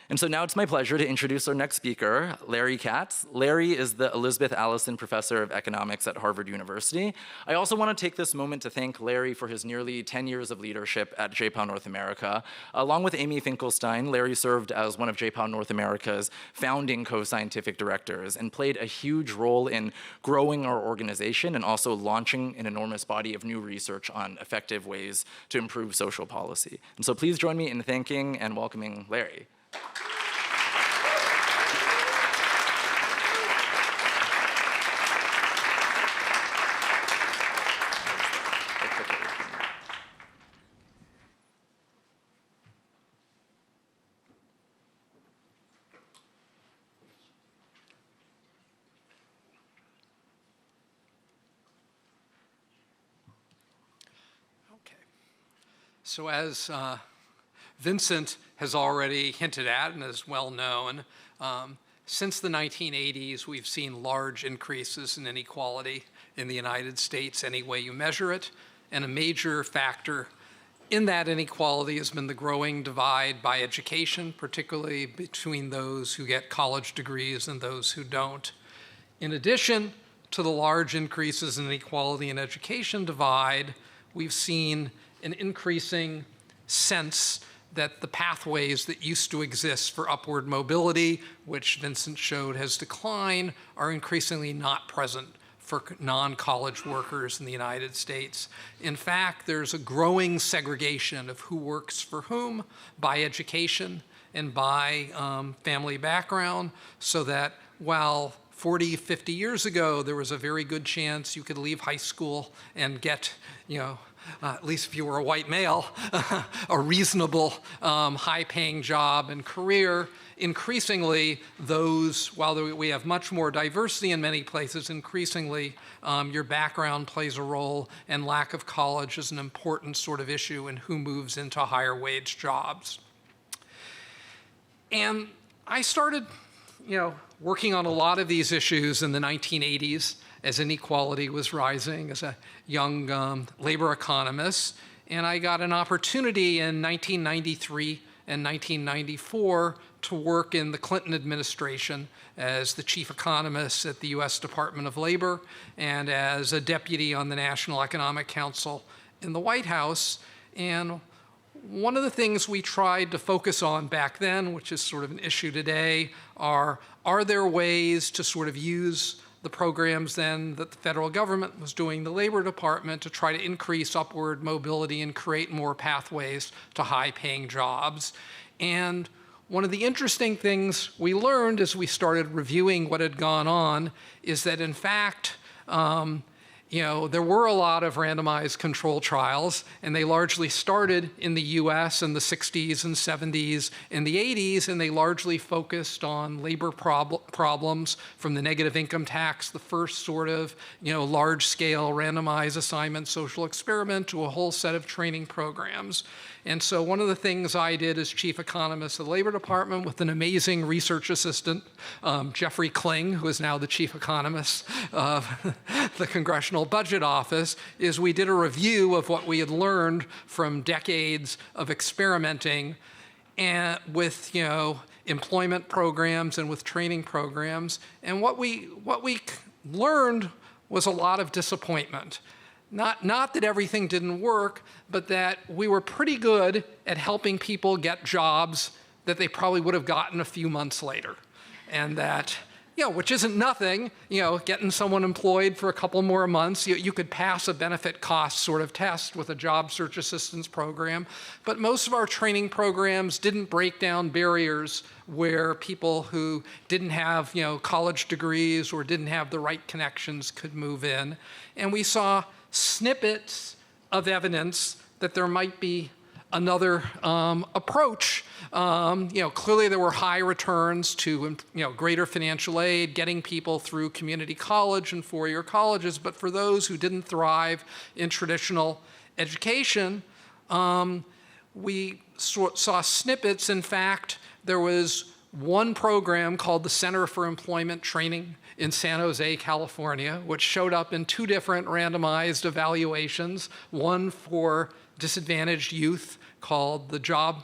And so now it's my pleasure to introduce our next speaker, Larry Katz. Larry is the Elisabeth Allison Professor of Economics at Harvard University. I also want to take this moment to thank Larry for his nearly 10 years of leadership at JPOW North America. Along with Amy Finkelstein, Larry served as one of JPOW North America's founding co-scientific directors and played a huge role in growing our organization and also launching an enormous body of new research on effective ways to improve social policy. And so please join me in thanking and welcoming Larry. So as Vincent has already hinted at and is well known, since the 1980s, we've seen large increases in inequality in the United States any way you measure it. And a major factor in that inequality has been the growing divide by education, particularly between those who get college degrees and those who don't. In addition to the large increases in inequality and education divide, we've seen an increasing sense that the pathways that used to exist for upward mobility, which Vincent showed has declined, are increasingly not present for non-college workers in the United States. In fact, there's a growing segregation of who works for whom by education and by family background, so that while 40, 50 years ago, there was a very good chance you could leave high school and get, at least if you were a white male, a reasonable, high-paying job and career. Increasingly, while we have much more diversity in many places, increasingly your background plays a role, and lack of college is an important sort of issue in who moves into higher wage jobs. And I started, working on a lot of these issues in the 1980s as inequality was rising as a young labor economist. And I got an opportunity in 1993 and 1994 to work in the Clinton administration as the chief economist at the US Department of Labor and as a deputy on the National Economic Council in the White House. And one of the things we tried to focus on back then, which is sort of an issue today, are there ways to sort of use the programs then that the federal government was doing, the Labor Department, to try to increase upward mobility and create more pathways to high-paying jobs. And one of the interesting things we learned as we started reviewing what had gone on is that, in fact, there were a lot of randomized control trials, and they largely started in the US in the 60s and 70s and the 80s, and they largely focused on labor problems from the negative income tax, the first sort of large-scale randomized assignment social experiment, to a whole set of training programs. And so one of the things I did as chief economist of the Labor Department with an amazing research assistant, Jeffrey Kling, who is now the chief economist of the Congressional Budget Office, is we did a review of what we had learned from decades of experimenting and with employment programs and with training programs. And what we learned was a lot of disappointment. Not that everything didn't work, but that we were pretty good at helping people get jobs that they probably would have gotten a few months later. And that, which isn't nothing, getting someone employed for a couple more months, you could pass a benefit cost sort of test with a job search assistance program. But most of our training programs didn't break down barriers where people who didn't have, college degrees or didn't have the right connections could move in. And we saw snippets of evidence that there might be another approach. Clearly there were high returns to greater financial aid, getting people through community college and four-year colleges, but for those who didn't thrive in traditional education, we saw snippets. In fact, there was one program called the Center for Employment Training in San Jose, California, which showed up in two different randomized evaluations, one for disadvantaged youth called the Job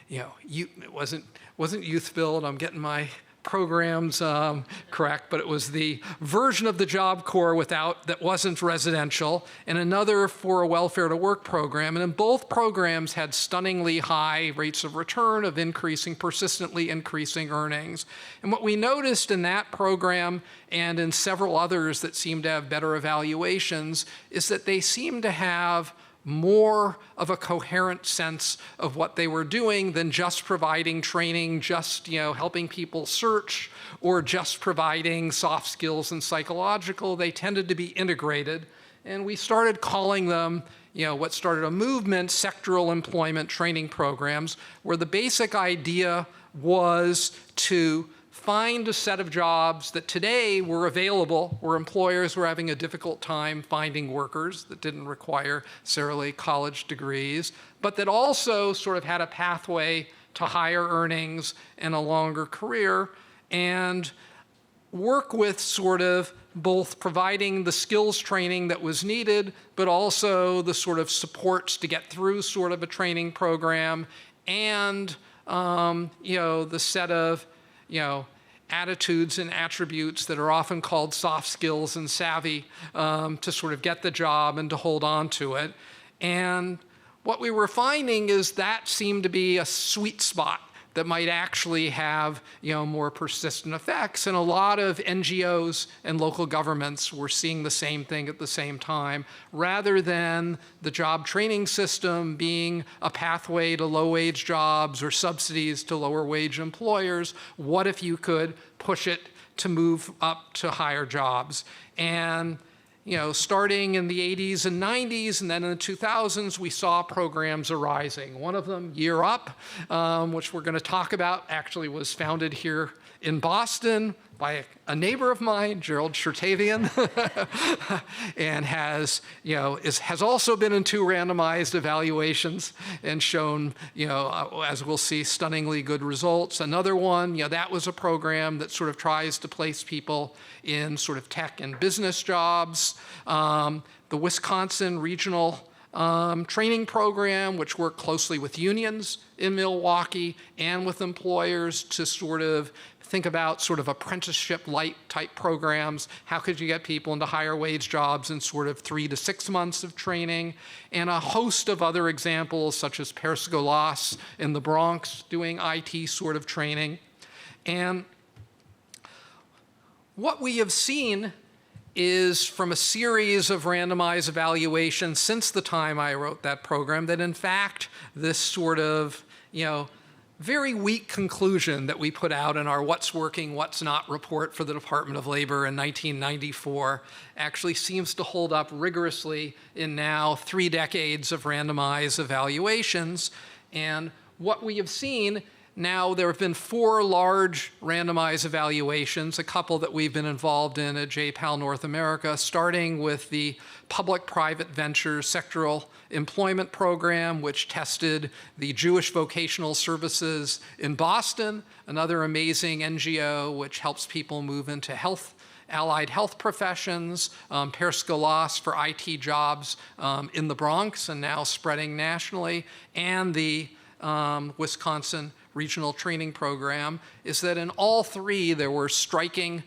it wasn't youth build. I'm getting my programs correct, but it was the version of the Job Corps that wasn't residential, and another for a welfare to work program. And in both programs had stunningly high rates of return of persistently increasing earnings. And what we noticed in that program and in several others that seemed to have better evaluations is that they seemed to have more of a coherent sense of what they were doing than just providing training, just helping people search, or just providing soft skills and psychological. They tended to be integrated, and we started calling them what started a movement, sectoral employment training programs, where the basic idea was to find a set of jobs that today were available, where employers were having a difficult time finding workers that didn't require necessarily college degrees, but that also sort of had a pathway to higher earnings and a longer career, and work with sort of both providing the skills training that was needed, but also the sort of supports to get through sort of a training program, and the set of attitudes and attributes that are often called soft skills and savvy to sort of get the job and to hold on to it. And what we were finding is that seemed to be a sweet spot that might actually have more persistent effects. And a lot of NGOs and local governments were seeing the same thing at the same time. Rather than the job training system being a pathway to low-wage jobs or subsidies to lower-wage employers, what if you could push it to move up to higher jobs? And starting in the 80s and 90s, and then in the 2000s, we saw programs arising. One of them, Year Up, which we're going to talk about, actually was founded here in Boston by a neighbor of mine, Gerald Chertavian, and has also been in 2 randomized evaluations and shown, as we'll see, stunningly good results. Another one, that was a program that sort of tries to place people in sort of tech and business jobs. The Wisconsin Regional training program, which worked closely with unions in Milwaukee and with employers to sort of think about sort of apprenticeship-light type programs. How could you get people into higher wage jobs in sort of 3 to 6 months of training? And a host of other examples, such as Perscolas in the Bronx doing IT sort of training. And what we have seen is from a series of randomized evaluations since the time I wrote that program that in fact this sort of, very weak conclusion that we put out in our What's Working, What's Not report for the Department of Labor in 1994 actually seems to hold up rigorously in now 3 decades of randomized evaluations. And what we have seen now, there have been 4 large randomized evaluations, a couple that we've been involved in at JPAL North America, starting with the public-private ventures sectoral employment program, which tested the Jewish Vocational Services in Boston, another amazing NGO which helps people move into allied health professions, Perscolas for IT jobs in the Bronx and now spreading nationally, and the Wisconsin Regional Training Program, is that in all 3 there were striking,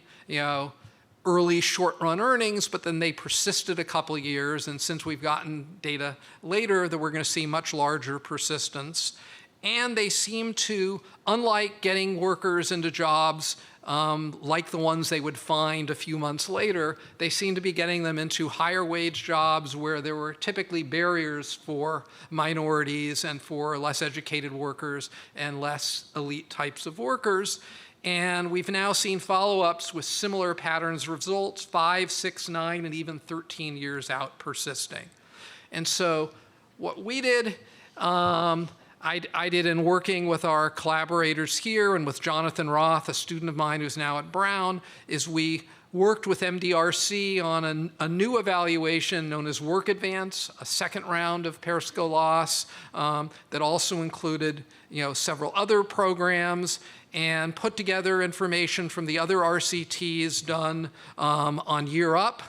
early short-run earnings, but then they persisted a couple of years, and since we've gotten data later that we're going to see much larger persistence. And they seem to, unlike getting workers into jobs like the ones they would find a few months later, they seem to be getting them into higher wage jobs where there were typically barriers for minorities and for less educated workers and less elite types of workers. And we've now seen follow-ups with similar patterns of results, 5, 6, 9, and even 13 years out persisting. And so what we did, I did in working with our collaborators here and with Jonathan Roth, a student of mine who's now at Brown, is we worked with MDRC on a new evaluation known as Work Advance, a second round of Perscolas that also included several other programs, and put together information from the other RCTs done on Year Up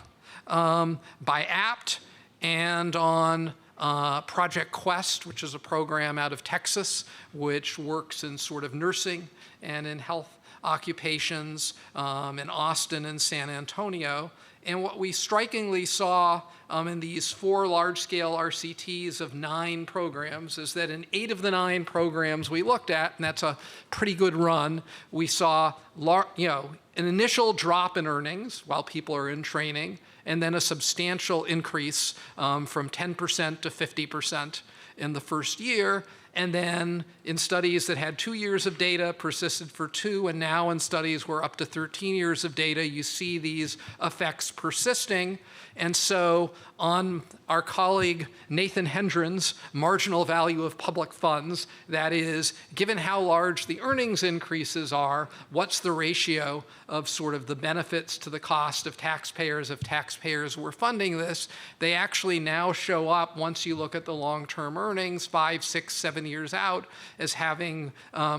by APT and on Project Quest, which is a program out of Texas, which works in sort of nursing and in health occupations in Austin and San Antonio. And what we strikingly saw in these 4 large-scale RCTs of 9 programs is that in 8 of the 9 programs we looked at, and that's a pretty good run, we saw an initial drop in earnings while people are in training, and then a substantial increase from 10% to 50% in the first year. And then in studies that had 2 years of data, persisted for 2, and now in studies where up to 13 years of data, you see these effects persisting. And so on our colleague Nathan Hendren's marginal value of public funds, that is, given how large the earnings increases are, what's the ratio of sort of the benefits to the cost of taxpayers if taxpayers were funding this, they actually now show up, once you look at the long-term earnings, 5, 6, 7 years out, as having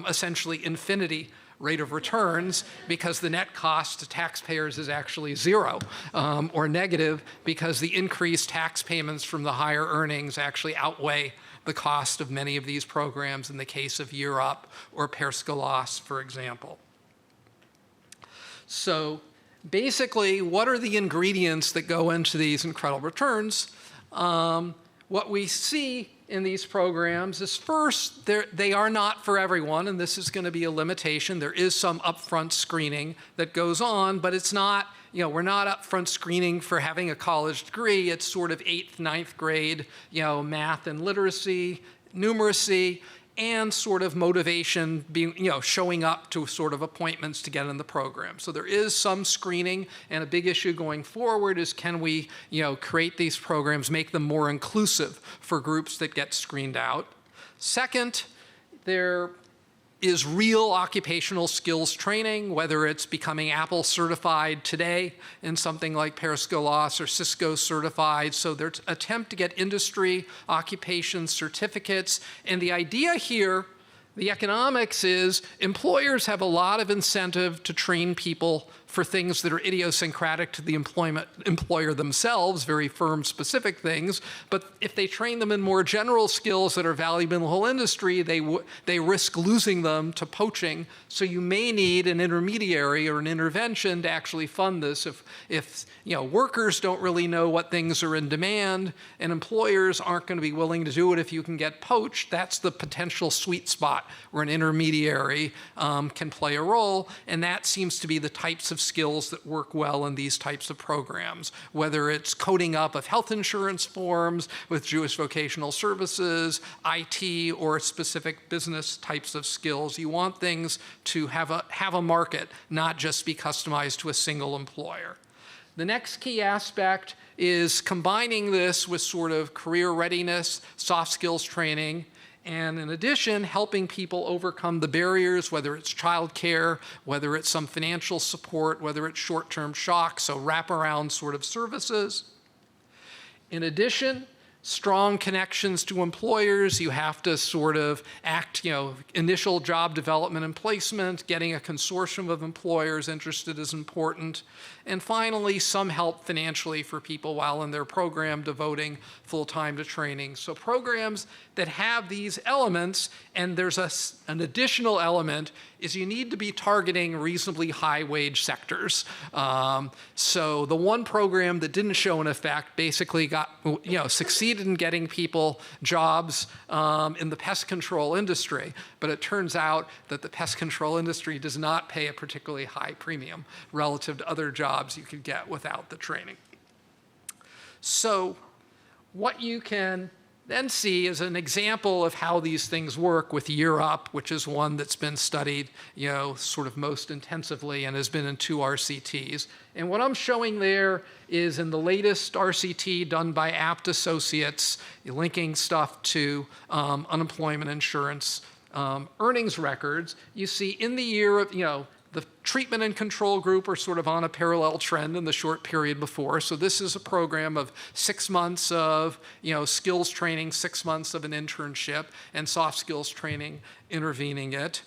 essentially infinity rate of returns, because the net cost to taxpayers is actually 0 or negative, because the increased tax payments from the higher earnings actually outweigh the cost of many of these programs in the case of Year Up or Perscolas, for example. So basically, what are the ingredients that go into these incredible returns? What we see in these programs is, first, they are not for everyone, and this is going to be a limitation. There is some upfront screening that goes on, but it's not, we're not upfront screening for having a college degree. It's sort of 8th, 9th grade, math and literacy, numeracy, and sort of motivation, being, showing up to sort of appointments to get in the program. So there is some screening, and a big issue going forward is, can we, create these programs, make them more inclusive for groups that get screened out? Second, there is real occupational skills training, whether it's becoming Apple certified today in something like Perscolas or Cisco certified. So there's attempt to get industry occupation certificates. And the idea here, the economics is, employers have a lot of incentive to train people for things that are idiosyncratic to the employer themselves, very firm-specific things. But if they train them in more general skills that are valuable in the whole industry, they risk losing them to poaching. So you may need an intermediary or an intervention to actually fund this. If workers don't really know what things are in demand, and employers aren't going to be willing to do it if you can get poached, that's the potential sweet spot where an intermediary can play a role. And that seems to be the types of skills that work well in these types of programs, whether it's coding up of health insurance forms with Jewish Vocational Services, IT, or specific business types of skills. You want things to have a market, not just be customized to a single employer. The next key aspect is combining this with sort of career readiness, soft skills training, and in addition, helping people overcome the barriers, whether it's childcare, whether it's some financial support, whether it's short-term shock, so wraparound sort of services. In addition, strong connections to employers. You have to sort of act, initial job development and placement, getting a consortium of employers interested is important. And finally, some help financially for people while in their program, devoting full time to training. So programs that have these elements, and there's an additional element, is you need to be targeting reasonably high wage sectors. So the one program that didn't show an effect basically succeeded in getting people jobs in the pest control industry, but it turns out that the pest control industry does not pay a particularly high premium relative to other jobs you could get without the training. So what you can then see is an example of how these things work with Year Up, which is one that's been studied, sort of most intensively and has been in 2 RCTs. And what I'm showing there is in the latest RCT done by Apt Associates, linking stuff to unemployment insurance earnings records. You see in the year of, the treatment and control group are sort of on a parallel trend in the short period before. So this is a program of 6 months of skills training, 6 months of an internship, and soft skills training intervening it.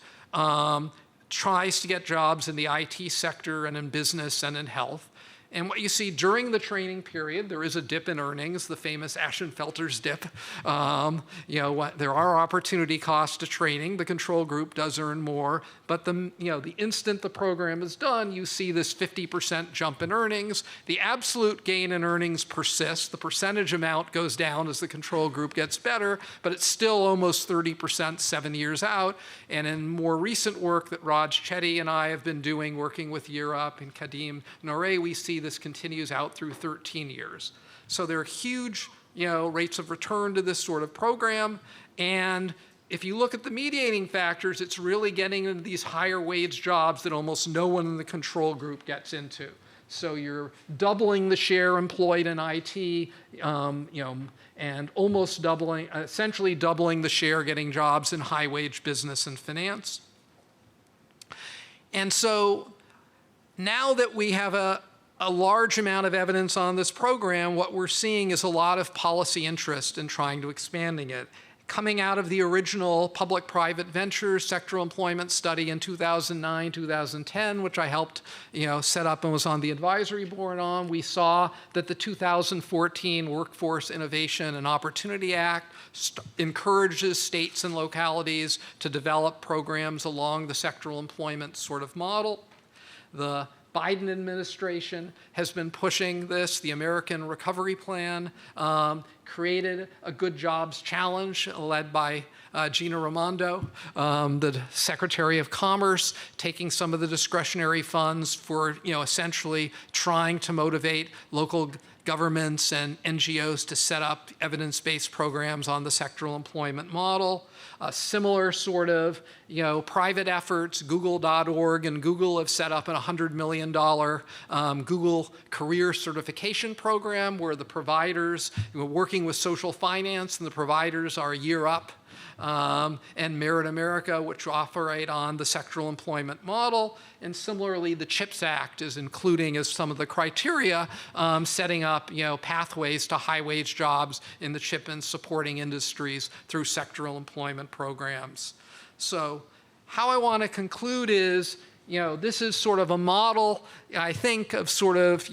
Tries to get jobs in the IT sector and in business and in health. And what you see during the training period, there is a dip in earnings, the famous Ashenfelter's dip. There are opportunity costs to training. The control group does earn more, but the instant the program is done, you see this 50% jump in earnings. The absolute gain in earnings persists. The percentage amount goes down as the control group gets better, but it's still almost 30% 7 years out. And in more recent work that Raj Chetty and I have been doing, working with Europe and Kadim Noré, we see this continues out through 13 years. So there are huge rates of return to this sort of program. And if you look at the mediating factors, it's really getting into these higher wage jobs that almost no one in the control group gets into. So you're doubling the share employed in IT, and almost doubling, essentially doubling the share getting jobs in high wage business and finance. And so now that we have a large amount of evidence on this program, what we're seeing is a lot of policy interest in trying to expanding it. Coming out of the original public-private ventures sectoral employment study in 2009, 2010, which I helped set up and was on the advisory board on, we saw that the 2014 Workforce Innovation and Opportunity Act encourages states and localities to develop programs along the sectoral employment sort of model. The Biden administration has been pushing this. The American Recovery Plan created a Good Jobs Challenge led by Gina Raimondo, the Secretary of Commerce, taking some of the discretionary funds for essentially trying to motivate local governments and NGOs to set up evidence-based programs on the sectoral employment model. Similar sort of private efforts, Google.org and Google have set up a $100 million Google Career Certification Program where the providers, working with social finance, and the providers are Year Up and Merit America, which operate on the sectoral employment model. And similarly, the CHIPS Act is including as some of the criteria setting up pathways to high wage jobs in the chip and supporting industries through sectoral employment programs. So how I want to conclude is, this is sort of a model, I think, of sort of,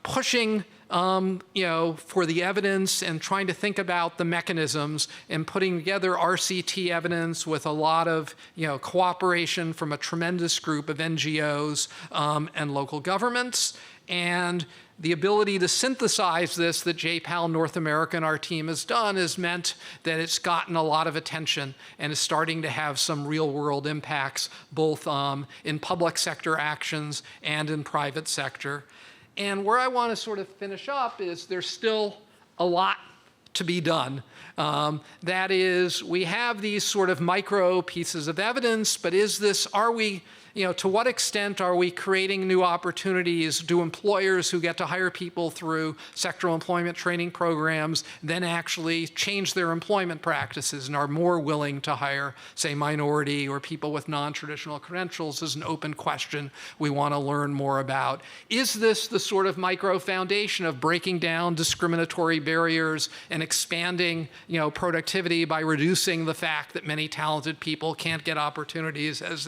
pushing for the evidence and trying to think about the mechanisms and putting together RCT evidence with a lot of cooperation from a tremendous group of NGOs and local governments. And the ability to synthesize this that JPAL North America and our team has done has meant that it's gotten a lot of attention and is starting to have some real world impacts, both in public sector actions and in private sector. And where I want to sort of finish up is there's still a lot to be done. That is, we have these sort of micro pieces of evidence, but are we, to what extent are we creating new opportunities? Do employers who get to hire people through sectoral employment training programs then actually change their employment practices and are more willing to hire, say, minority or people with non-traditional credentials? Is an open question we want to learn more about. Is this the sort of micro foundation of breaking down discriminatory barriers and expanding productivity by reducing the fact that many talented people can't get opportunities, as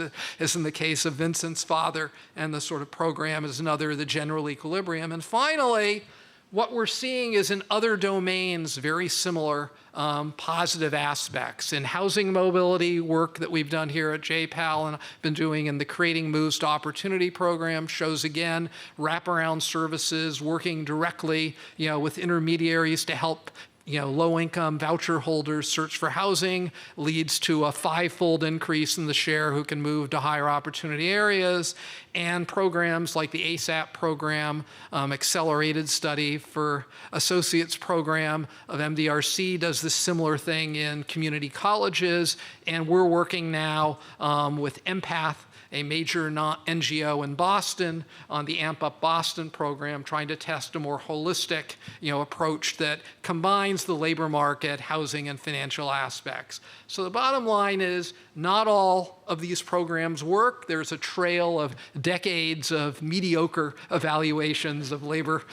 in the case of Vincent's father, and the sort of program is another, the general equilibrium. And finally, what we're seeing is in other domains very similar positive aspects. In housing mobility work that we've done here at JPAL and been doing in the Creating Moves to Opportunity program shows again wraparound services working directly with intermediaries to help low-income voucher holders search for housing leads to a 5-fold increase in the share who can move to higher opportunity areas. And programs like the ASAP program, accelerated study for associates program of MDRC does this similar thing in community colleges. And we're working now with Empath, a major NGO in Boston, on the AMP Up Boston program, trying to test a more holistic approach that combines the labor market, housing, and financial aspects. So the bottom line is not all of these programs work. There's a trail of decades of mediocre evaluations of labor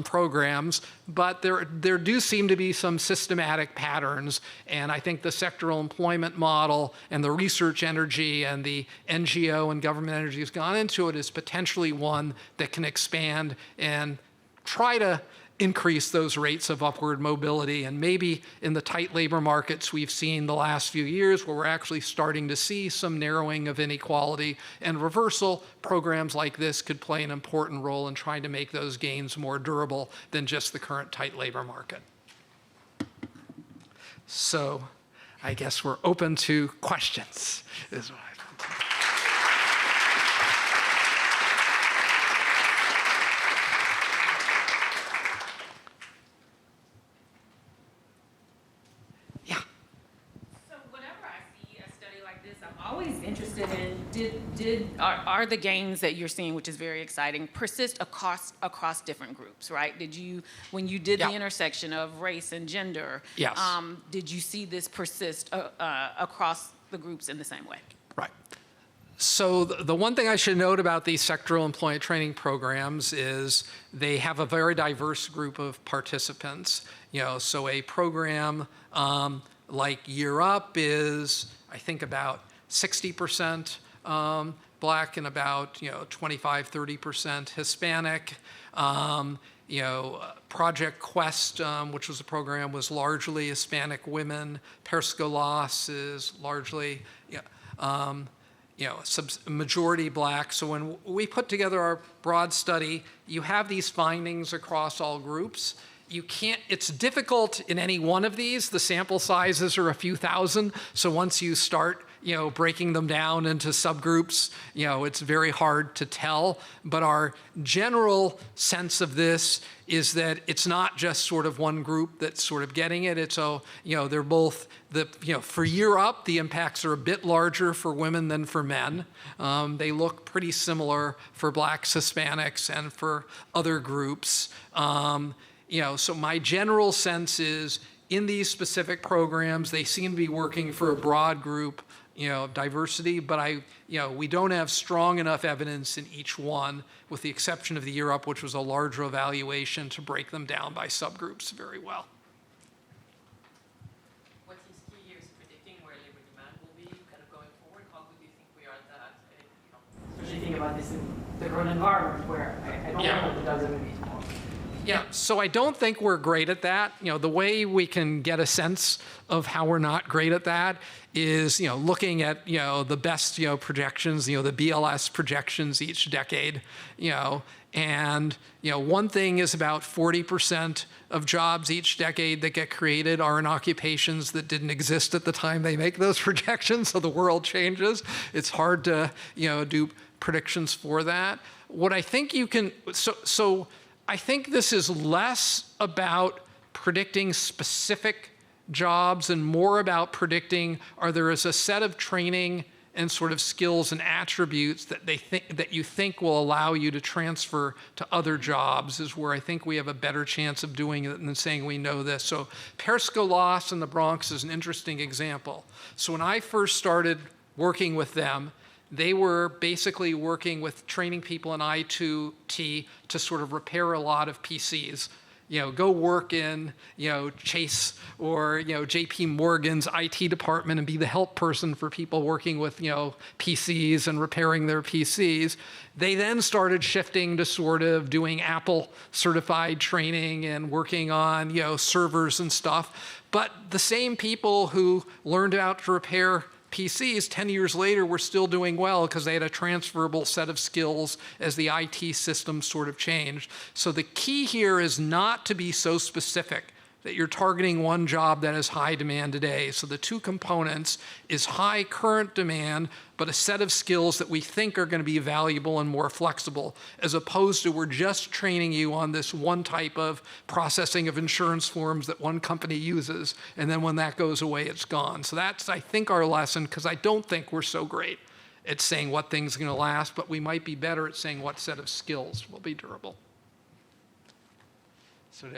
programs, but there do seem to be some systematic patterns. And I think the sectoral employment model and the research energy and the NGO and government energy has gone into it is potentially one that can expand and try to increase those rates of upward mobility. And maybe in the tight labor markets we've seen the last few years, where we're actually starting to see some narrowing of inequality and reversal, programs like this could play an important role in trying to make those gains more durable than just the current tight labor market. So I guess we're open to questions, is what I think. Always interested in are the gains that you're seeing, which is very exciting, persist across different groups, right? When you did the intersection of race and gender, yes. Did you see this persist across the groups in the same way? Right. So the one thing I should note about these sectoral employment training programs is they have a very diverse group of participants. So a program like Year Up is, I think, about 60% Black and about 25-30% Hispanic. Project Quest, which was a program, was largely Hispanic women. Perscolas is largely majority Black. So when we put together our broad study, you have these findings across all groups. It's difficult in any one of these. The sample sizes are a few thousand. So once you start, breaking them down into subgroups, it's very hard to tell. But our general sense of this is that it's not just sort of one group that's sort of getting it. It's, they're both, for Year Up, the impacts are a bit larger for women than for men. They look pretty similar for Blacks, Hispanics, and for other groups. So my general sense is in these specific programs, they seem to be working for a broad group, diversity, but we don't have strong enough evidence in each one, with the exception of the Year Up, which was a larger evaluation, to break them down by subgroups very well. What is key here is predicting where labor demand will be kind of going forward. How good do you think we are at that? Especially thinking about this in the current environment where I don't know what it does every week. Yeah, so I don't think we're great at that. The way we can get a sense of how we're not great at that is, looking at, the best, projections, the BLS projections each decade, and, one thing is about 40% of jobs each decade that get created are in occupations that didn't exist at the time they make those projections, so the world changes. It's hard to, do predictions for that. What I think you can, so I think this is less about predicting specific jobs and more about predicting, there is a set of training and sort of skills and attributes that you think will allow you to transfer to other jobs, is where I think we have a better chance of doing it than saying we know this. So Perscolas in the Bronx is an interesting example. So when I first started working with them, they were basically working with training people in I2T to sort of repair a lot of PCs. Go work in, Chase or, JP Morgan's IT department and be the help person for people working with, PCs and repairing their PCs. They then started shifting to sort of doing Apple certified training and working on, servers and stuff. But the same people who learned how to repair PCs 10 years later were still doing well because they had a transferable set of skills as the IT system sort of changed. So the key here is not to be so specific that you're targeting one job that has high demand today. So the two components is high current demand, but a set of skills that we think are going to be valuable and more flexible, as opposed to we're just training you on this one type of processing of insurance forms that one company uses, and then when that goes away, it's gone. So that's, I think, our lesson, because I don't think we're so great at saying what things are going to last, but we might be better at saying what set of skills will be durable. So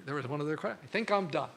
there was one other question. I think I'm done.